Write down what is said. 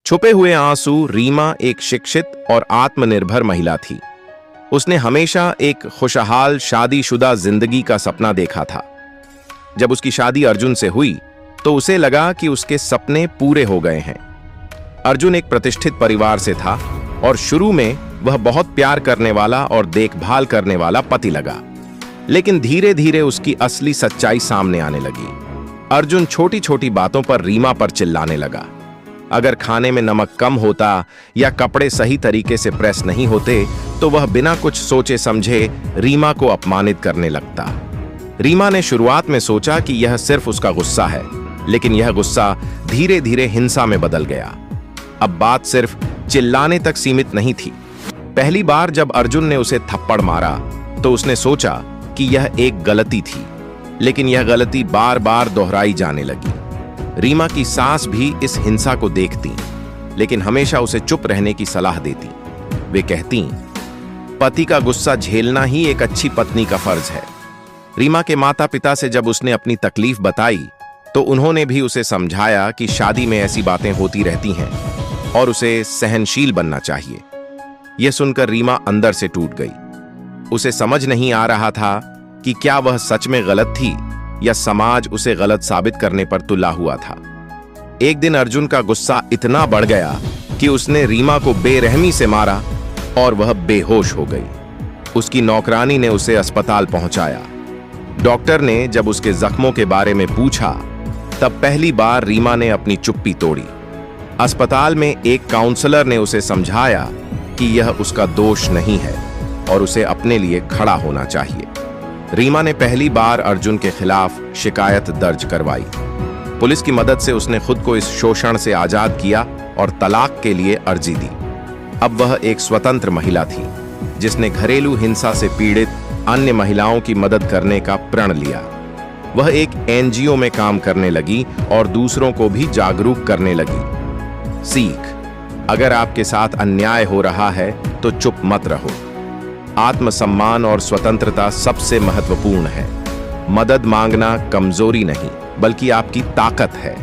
छुपे हुए आंसू। रीमा एक शिक्षित और आत्मनिर्भर महिला थी। उसने हमेशा एक खुशहाल शादीशुदा जिंदगी का सपना देखा था। जब उसकी शादी अर्जुन से हुई तो उसे लगा कि उसके सपने पूरे हो गए हैं। अर्जुन एक प्रतिष्ठित परिवार से था और शुरू में वह बहुत प्यार करने वाला और देखभाल करने वाला पति लगा। लेकिन धीरे धीरे उसकी असली सच्चाई सामने आने लगी। अर्जुन छोटी छोटी बातों पर रीमा पर चिल्लाने लगा। अगर खाने में नमक कम होता या कपड़े सही तरीके से प्रेस नहीं होते तो वह बिना कुछ सोचे समझे रीमा को अपमानित करने लगता। रीमा ने शुरुआत में सोचा कि यह सिर्फ उसका गुस्सा है, लेकिन यह गुस्सा धीरे धीरे हिंसा में बदल गया। अब बात सिर्फ चिल्लाने तक सीमित नहीं थी। पहली बार जब अर्जुन ने उसे थप्पड़ मारा तो उसने सोचा कि यह एक गलती थी, लेकिन यह गलती बार बार दोहराई जाने लगी। रीमा की सास भी इस हिंसा को देखती, लेकिन हमेशा उसे चुप रहने की सलाह देती। वे कहती, पति का गुस्सा झेलना ही एक अच्छी पत्नी का फर्ज है। रीमा के माता पिता से जब उसने अपनी तकलीफ बताई तो उन्होंने भी उसे समझाया कि शादी में ऐसी बातें होती रहती हैं और उसे सहनशील बनना चाहिए। यह सुनकर रीमा अंदर से टूट गई। उसे समझ नहीं आ रहा था कि क्या वह सच में गलत थी या समाज उसे गलत साबित करने पर तुला हुआ था। एक दिन अर्जुन का गुस्सा इतना बढ़ गया कि उसने रीमा को बेरहमी से मारा और वह बेहोश हो गई। उसकी नौकरानी ने उसे अस्पताल पहुंचाया। डॉक्टर ने जब उसके जख्मों के बारे में पूछा तब पहली बार रीमा ने अपनी चुप्पी तोड़ी। अस्पताल में एक काउंसलर ने उसे समझाया कि यह उसका दोष नहीं है और उसे अपने लिए खड़ा होना चाहिए। रीमा ने पहली बार अर्जुन के खिलाफ शिकायत दर्ज करवाई। पुलिस की मदद से उसने खुद को इस शोषण से आजाद किया और तलाक के लिए अर्जी दी। अब वह एक स्वतंत्र महिला थी जिसने घरेलू हिंसा से पीड़ित अन्य महिलाओं की मदद करने का प्रण लिया। वह एक एनजीओ में काम करने लगी और दूसरों को भी जागरूक करने लगी। सीख: अगर आपके साथ अन्याय हो रहा है तो चुप मत रहो। आत्मसम्मान और स्वतंत्रता सबसे महत्वपूर्ण है। मदद मांगना कमजोरी नहीं, बल्कि आपकी ताकत है।